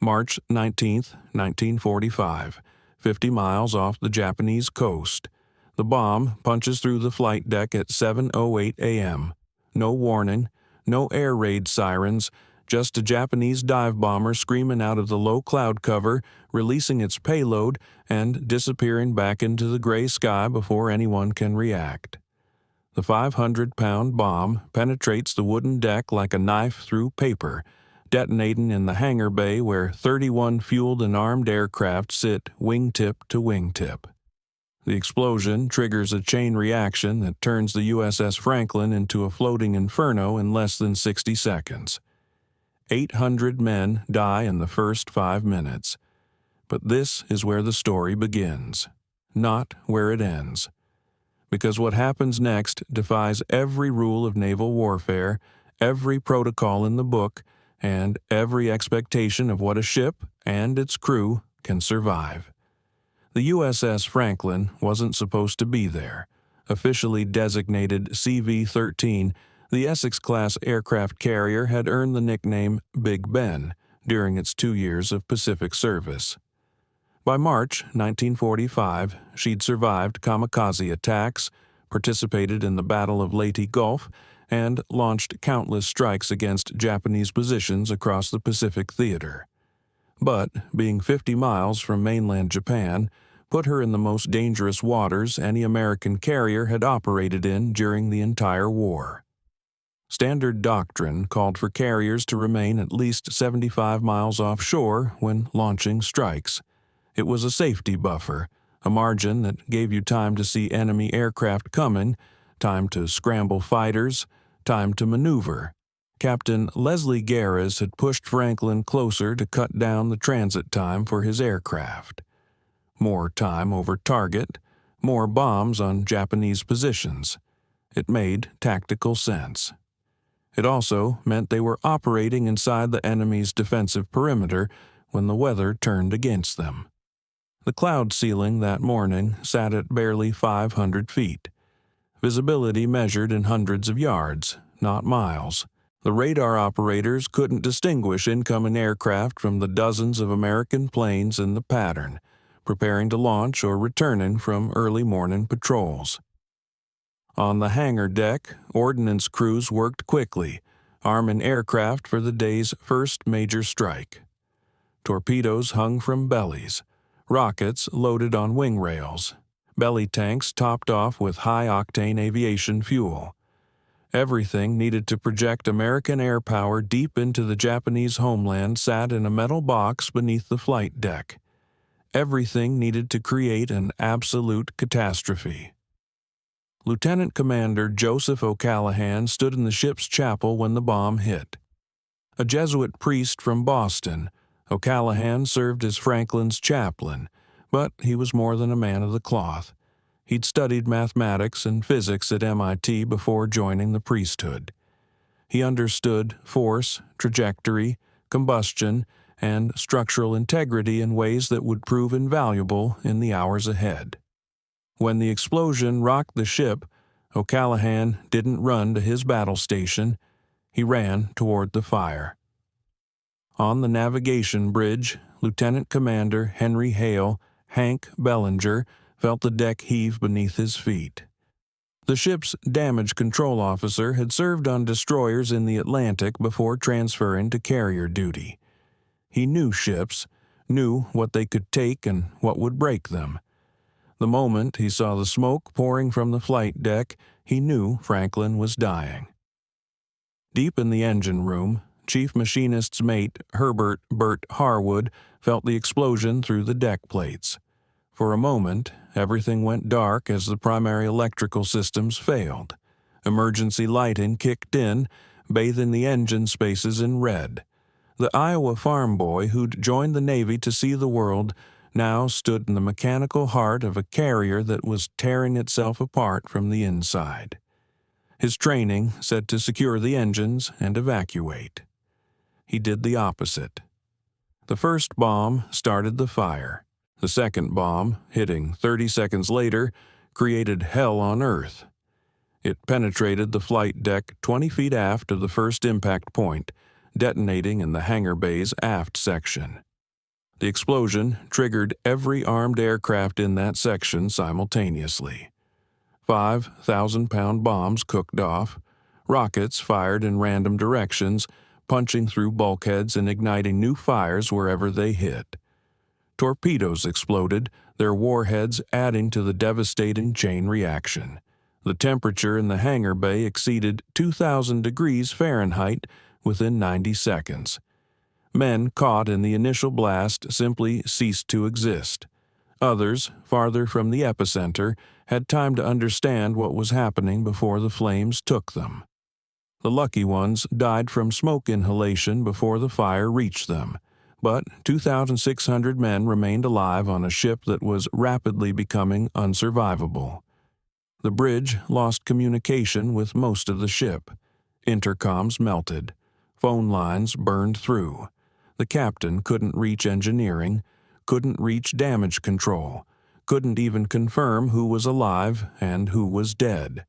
March 19, 1945, 50 miles off the Japanese coast. The bomb punches through the flight deck at 7:08 a.m. No warning, no air raid sirens, just a Japanese dive bomber screaming out of the low cloud cover, releasing its payload, and disappearing back into the gray sky before anyone can react. The 500-pound bomb penetrates the wooden deck like a knife through paper, detonating in the hangar bay where 31 fueled and armed aircraft sit wingtip to wingtip. The explosion triggers a chain reaction that turns the USS Franklin into a floating inferno in less than 60 seconds. 800 men die in the first 5 minutes. But this is where the story begins, not where it ends. Because what happens next defies every rule of naval warfare, every protocol in the book, and every expectation of what a ship and its crew can survive. The USS Franklin wasn't supposed to be there. Officially designated CV-13, the Essex-class aircraft carrier had earned the nickname Big Ben during its 2 years of Pacific service. By March 1945, she'd survived kamikaze attacks, participated in the Battle of Leyte Gulf, and launched countless strikes against Japanese positions across the Pacific theater. But, being 50 miles from mainland Japan, put her in the most dangerous waters any American carrier had operated in during the entire war. Standard doctrine called for carriers to remain at least 75 miles offshore when launching strikes. It was a safety buffer, a margin that gave you time to see enemy aircraft coming, time to scramble fighters, time to maneuver. Captain Leslie Garris had pushed Franklin closer to cut down the transit time for his aircraft. More time over target, more bombs on Japanese positions. It made tactical sense. It also meant they were operating inside the enemy's defensive perimeter when the weather turned against them. The cloud ceiling that morning sat at barely 500 feet. Visibility measured in hundreds of yards, not miles. The radar operators couldn't distinguish incoming aircraft from the dozens of American planes in the pattern, preparing to launch or returning from early morning patrols. On the hangar deck, ordnance crews worked quickly, arming aircraft for the day's first major strike. Torpedoes hung from bellies, rockets loaded on wing rails, belly tanks topped off with high-octane aviation fuel. Everything needed to project American air power deep into the Japanese homeland sat in a metal box beneath the flight deck. Everything needed to create an absolute catastrophe. Lieutenant Commander Joseph O'Callaghan stood in the ship's chapel when the bomb hit. A Jesuit priest from Boston, O'Callaghan served as Franklin's chaplain, but he was more than a man of the cloth. He'd studied mathematics and physics at MIT before joining the priesthood. He understood force, trajectory, combustion, and structural integrity in ways that would prove invaluable in the hours ahead. When the explosion rocked the ship, O'Callaghan didn't run to his battle station. He ran toward the fire. On the navigation bridge, Lieutenant Commander Henry Hale, Hank Bellinger, felt the deck heave beneath his feet. The ship's damage control officer had served on destroyers in the Atlantic before transferring to carrier duty. He knew ships, knew what they could take and what would break them. The moment he saw the smoke pouring from the flight deck, he knew Franklin was dying. Deep in the engine room, Chief Machinist's mate Herbert Bert Harwood felt the explosion through the deck plates. For a moment, everything went dark as the primary electrical systems failed. Emergency lighting kicked in, bathing the engine spaces in red. The Iowa farm boy who'd joined the Navy to see the world now stood in the mechanical heart of a carrier that was tearing itself apart from the inside. His training said to secure the engines and evacuate. He did the opposite. The first bomb started the fire. The second bomb, hitting 30 seconds later, created hell on Earth. It penetrated the flight deck 20 feet aft of the first impact point, detonating in the hangar bay's aft section. The explosion triggered every armed aircraft in that section simultaneously. 5,000-pound bombs cooked off, rockets fired in random directions, punching through bulkheads and igniting new fires wherever they hit. Torpedoes exploded, their warheads adding to the devastating chain reaction. The temperature in the hangar bay exceeded 2,000 degrees Fahrenheit within 90 seconds. Men caught in the initial blast simply ceased to exist. Others, farther from the epicenter, had time to understand what was happening before the flames took them. The lucky ones died from smoke inhalation before the fire reached them, but 2,600 men remained alive on a ship that was rapidly becoming unsurvivable. The bridge lost communication with most of the ship. Intercoms melted. Phone lines burned through. The captain couldn't reach engineering, couldn't reach damage control, couldn't even confirm who was alive and who was dead.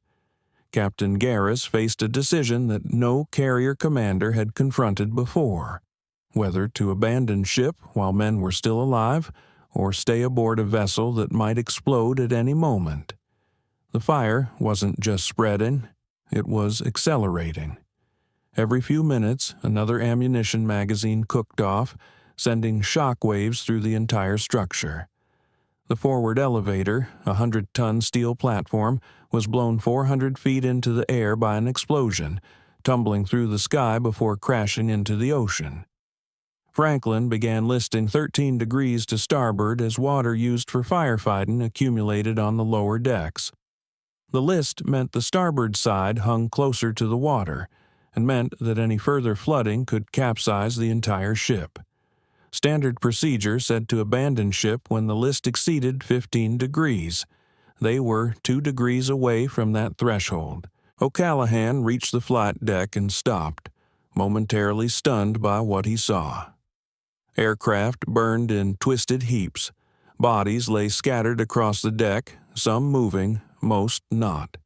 Captain Garris faced a decision that no carrier commander had confronted before: whether to abandon ship while men were still alive or stay aboard a vessel that might explode at any moment. The fire wasn't just spreading, it was accelerating. Every few minutes, another ammunition magazine cooked off, sending shock waves through the entire structure. The forward elevator, a 100-ton steel platform, was blown 400 feet into the air by an explosion, tumbling through the sky before crashing into the ocean. Franklin began listing 13 degrees to starboard as water used for firefighting accumulated on the lower decks. The list meant the starboard side hung closer to the water, and meant that any further flooding could capsize the entire ship. Standard procedure said to abandon ship when the list exceeded 15 degrees. They were 2 degrees away from that threshold. O'Callaghan reached the flight deck and stopped, momentarily stunned by what he saw. Aircraft burned in twisted heaps. Bodies lay scattered across the deck, some moving, most not.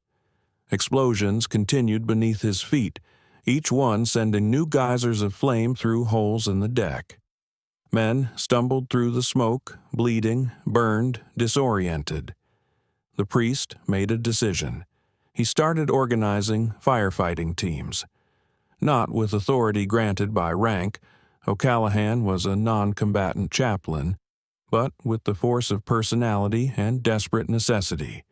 Explosions continued beneath his feet, each one sending new geysers of flame through holes in the deck. Men stumbled through the smoke, bleeding, burned, disoriented. The priest made a decision. He started organizing firefighting teams. Not with authority granted by rank, O'Callaghan was a non-combatant chaplain, but with the force of personality and desperate necessity.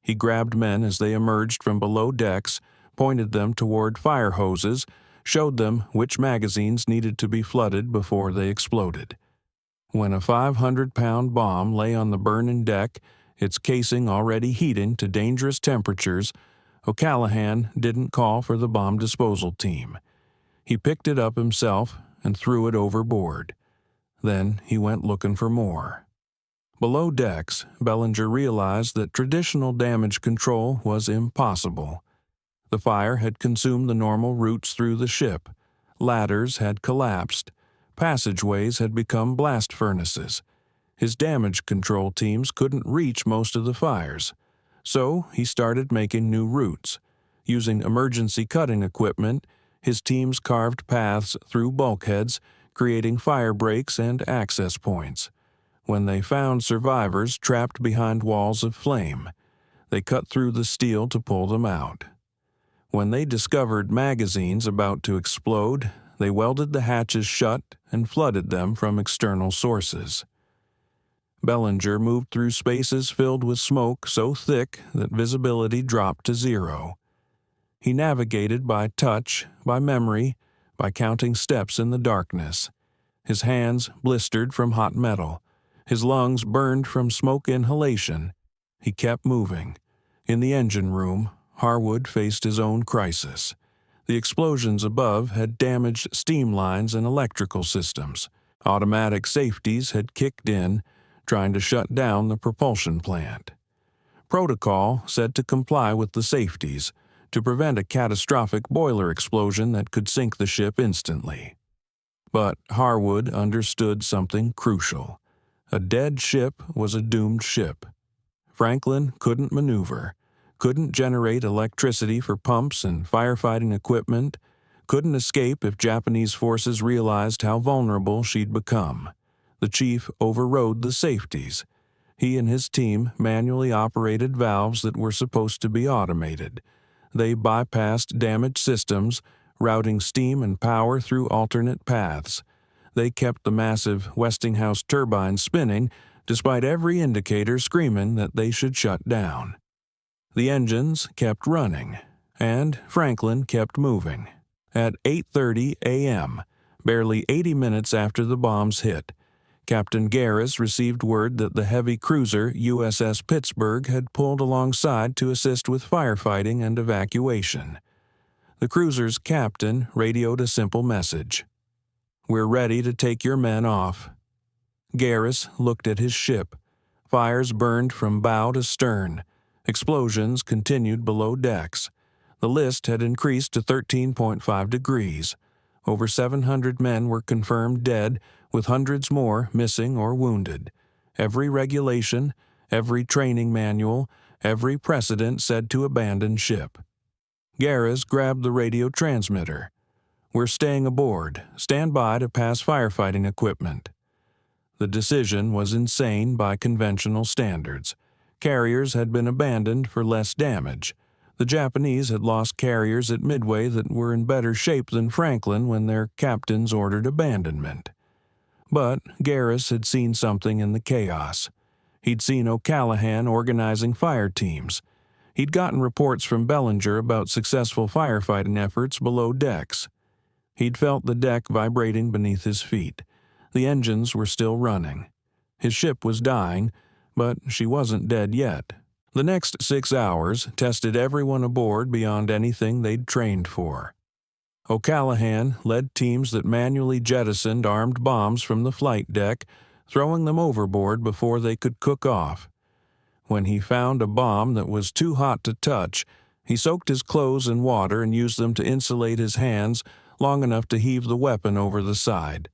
He grabbed men as they emerged from below decks, pointed them toward fire hoses, showed them which magazines needed to be flooded before they exploded. When a 500-pound bomb lay on the burning deck, its casing already heating to dangerous temperatures, O'Callaghan didn't call for the bomb disposal team. He picked it up himself and threw it overboard. Then he went looking for more. Below decks, Bellinger realized that traditional damage control was impossible. The fire had consumed the normal routes through the ship. Ladders had collapsed. Passageways had become blast furnaces. His damage control teams couldn't reach most of the fires. So he started making new routes. Using emergency cutting equipment, his teams carved paths through bulkheads, creating fire breaks and access points. When they found survivors trapped behind walls of flame, they cut through the steel to pull them out. When they discovered magazines about to explode, they welded the hatches shut and flooded them from external sources. Bellinger moved through spaces filled with smoke so thick that visibility dropped to zero. He navigated by touch, by memory, by counting steps in the darkness. His hands blistered from hot metal. His lungs burned from smoke inhalation. He kept moving. In the engine room, Harwood faced his own crisis. The explosions above had damaged steam lines and electrical systems. Automatic safeties had kicked in, trying to shut down the propulsion plant. Protocol said to comply with the safeties, to prevent a catastrophic boiler explosion that could sink the ship instantly. But Harwood understood something crucial. A dead ship was a doomed ship. Franklin couldn't maneuver, couldn't generate electricity for pumps and firefighting equipment, couldn't escape if Japanese forces realized how vulnerable she'd become. The chief overrode the safeties. He and his team manually operated valves that were supposed to be automated. They bypassed damaged systems, routing steam and power through alternate paths. They kept the massive Westinghouse turbines spinning, despite every indicator screaming that they should shut down. The engines kept running, and Franklin kept moving. At 8:30 a.m., barely 80 minutes after the bombs hit, Captain Garris received word that the heavy cruiser USS Pittsburgh had pulled alongside to assist with firefighting and evacuation. The cruiser's captain radioed a simple message: "We're ready to take your men off." Garris looked at his ship. Fires burned from bow to stern. Explosions continued below decks. The list had increased to 13.5 degrees. Over 700 men were confirmed dead, with hundreds more missing or wounded. Every regulation, every training manual, every precedent said to abandon ship. Garris grabbed the radio transmitter. "We're staying aboard. Stand by to pass firefighting equipment." The decision was insane by conventional standards. Carriers had been abandoned for less damage. The Japanese had lost carriers at Midway that were in better shape than Franklin when their captains ordered abandonment. But Garris had seen something in the chaos. He'd seen O'Callaghan organizing fire teams. He'd gotten reports from Bellinger about successful firefighting efforts below decks. He'd felt the deck vibrating beneath his feet. The engines were still running. His ship was dying, but she wasn't dead yet. The next 6 hours tested everyone aboard beyond anything they'd trained for. O'Callaghan led teams that manually jettisoned armed bombs from the flight deck, throwing them overboard before they could cook off. When he found a bomb that was too hot to touch, he soaked his clothes in water and used them to insulate his hands long enough to heave the weapon over the side.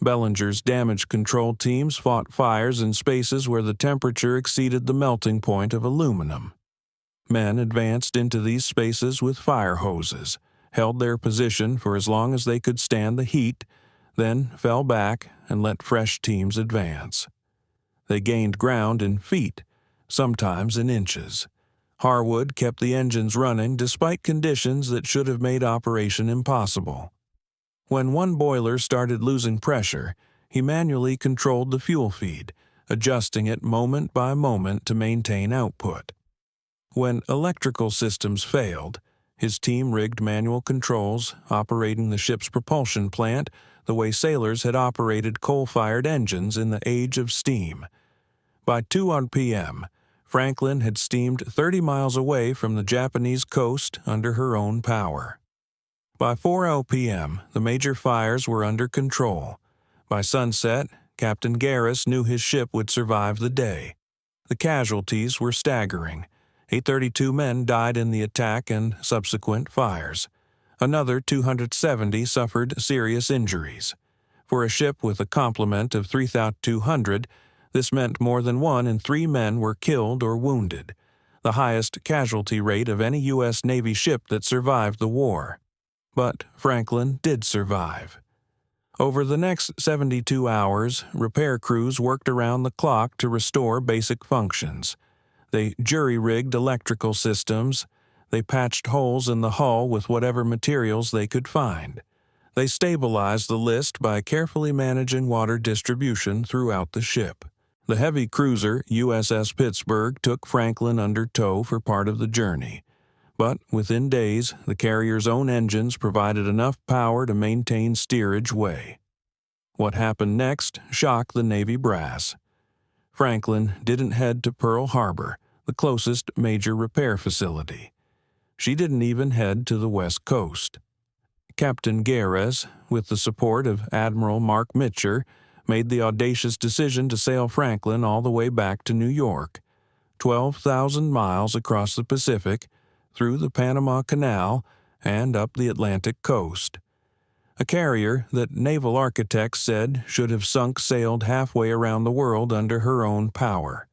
Bellinger's damage control teams fought fires in spaces where the temperature exceeded the melting point of aluminum. Men advanced into these spaces with fire hoses, held their position for as long as they could stand the heat, then fell back and let fresh teams advance. They gained ground in feet, sometimes in inches. Harwood kept the engines running despite conditions that should have made operation impossible. When one boiler started losing pressure, he manually controlled the fuel feed, adjusting it moment by moment to maintain output. When electrical systems failed, his team rigged manual controls, operating the ship's propulsion plant the way sailors had operated coal-fired engines in the age of steam. By 2 p.m., Franklin had steamed 30 miles away from the Japanese coast under her own power. By 4 p.m., the major fires were under control. By sunset, Captain Garris knew his ship would survive the day. The casualties were staggering. 832 men died in the attack and subsequent fires. Another 270 suffered serious injuries. For a ship with a complement of 3,200, this meant more than 1 in 3 men were killed or wounded, the highest casualty rate of any U.S. Navy ship that survived the war. But Franklin did survive. Over the next 72 hours, repair crews worked around the clock to restore basic functions. They jury-rigged electrical systems. They patched holes in the hull with whatever materials they could find. They stabilized the list by carefully managing water distribution throughout the ship. The heavy cruiser USS Pittsburgh took Franklin under tow for part of the journey. But within days, the carrier's own engines provided enough power to maintain steerage way. What happened next shocked the Navy brass. Franklin didn't head to Pearl Harbor, the closest major repair facility. She didn't even head to the West Coast. Captain Garris, with the support of Admiral Mark Mitcher, made the audacious decision to sail Franklin all the way back to New York, 12,000 miles across the Pacific, through the Panama Canal, and up the Atlantic coast. A carrier that naval architects said should have sailed halfway around the world under her own power.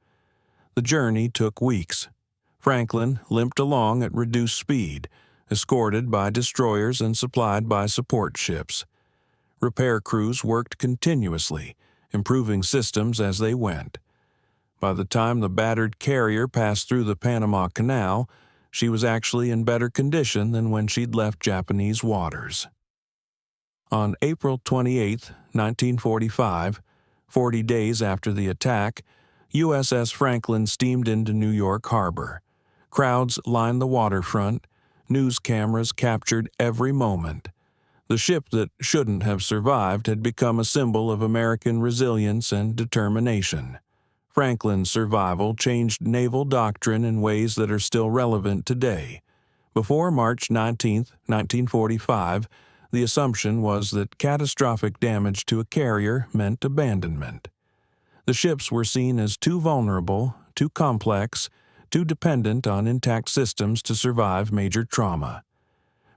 The journey took weeks. Franklin limped along at reduced speed, escorted by destroyers and supplied by support ships. Repair crews worked continuously, improving systems as they went. By the time the battered carrier passed through the Panama Canal, she was actually in better condition than when she'd left Japanese waters. On April 28, 1945, 40 days after the attack, USS Franklin steamed into New York Harbor. Crowds lined the waterfront. News cameras captured every moment. The ship that shouldn't have survived had become a symbol of American resilience and determination. Franklin's survival changed naval doctrine in ways that are still relevant today. Before March 19, 1945, the assumption was that catastrophic damage to a carrier meant abandonment. The ships were seen as too vulnerable, too complex, too dependent on intact systems to survive major trauma.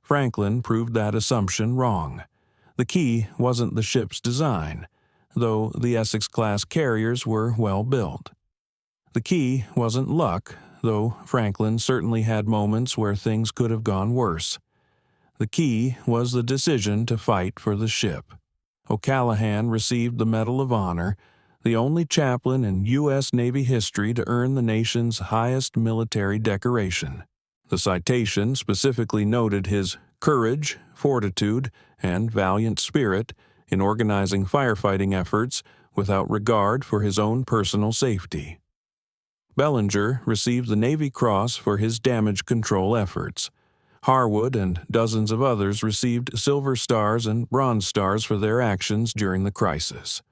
Franklin proved that assumption wrong. The key wasn't the ship's design, though the Essex-class carriers were well built. The key wasn't luck, though Franklin certainly had moments where things could have gone worse. The key was the decision to fight for the ship. O'Callaghan received the Medal of Honor, the only chaplain in U.S. Navy history to earn the nation's highest military decoration. The citation specifically noted his courage, fortitude, and valiant spirit in organizing firefighting efforts without regard for his own personal safety. Bellinger received the Navy Cross for his damage control efforts. Harwood and dozens of others received Silver Stars and Bronze Stars for their actions during the crisis.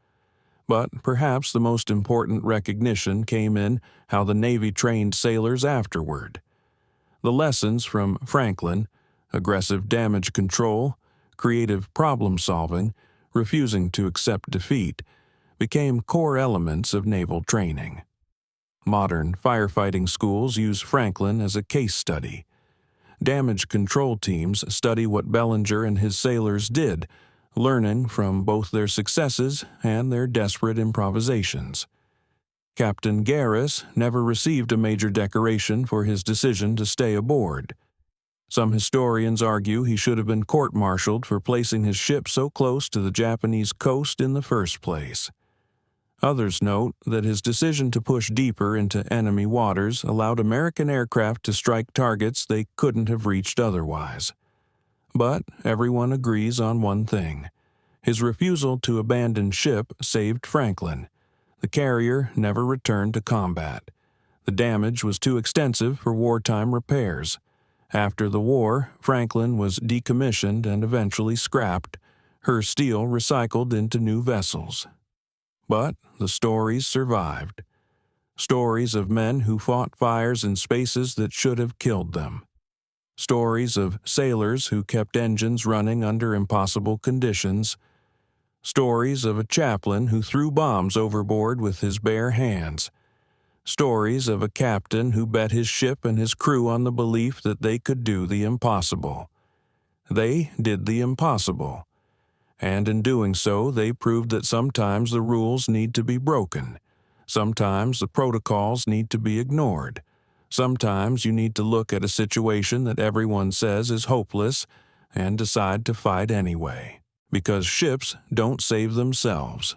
But perhaps the most important recognition came in how the Navy trained sailors afterward. The lessons from Franklin, aggressive damage control, creative problem-solving, refusing to accept defeat, became core elements of naval training. Modern firefighting schools use Franklin as a case study. Damage control teams study what Bellinger and his sailors did, learning from both their successes and their desperate improvisations. Captain Garris never received a major decoration for his decision to stay aboard. Some historians argue he should have been court-martialed for placing his ship so close to the Japanese coast in the first place. Others note that his decision to push deeper into enemy waters allowed American aircraft to strike targets they couldn't have reached otherwise. But everyone agrees on one thing. His refusal to abandon ship saved Franklin. The carrier never returned to combat. The damage was too extensive for wartime repairs. After the war, Franklin was decommissioned and eventually scrapped, her steel recycled into new vessels. But the stories survived. Stories of men who fought fires in spaces that should have killed them. Stories of sailors who kept engines running under impossible conditions. Stories of a chaplain who threw bombs overboard with his bare hands. Stories of a captain who bet his ship and his crew on the belief that they could do the impossible. They did the impossible. And in doing so, they proved that sometimes the rules need to be broken. Sometimes the protocols need to be ignored. Sometimes you need to look at a situation that everyone says is hopeless and decide to fight anyway. Because ships don't save themselves.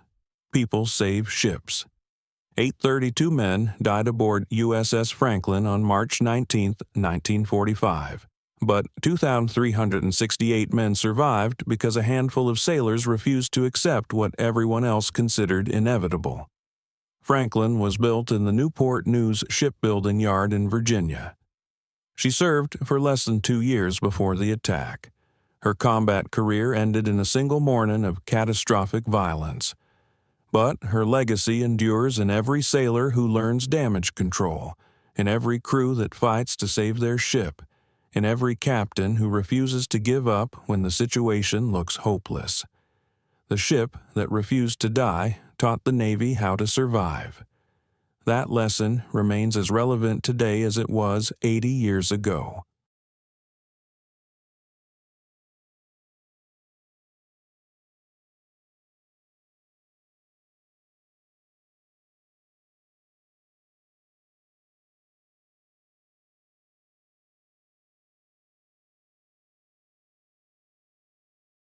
People save ships. 832 men died aboard USS Franklin on March 19, 1945. But 2,368 men survived because a handful of sailors refused to accept what everyone else considered inevitable. Franklin was built in the Newport News shipbuilding yard in Virginia. She served for less than 2 years before the attack. Her combat career ended in a single morning of catastrophic violence. But her legacy endures in every sailor who learns damage control, in every crew that fights to save their ship, in every captain who refuses to give up when the situation looks hopeless. The ship that refused to die taught the Navy how to survive. That lesson remains as relevant today as it was 80 years ago.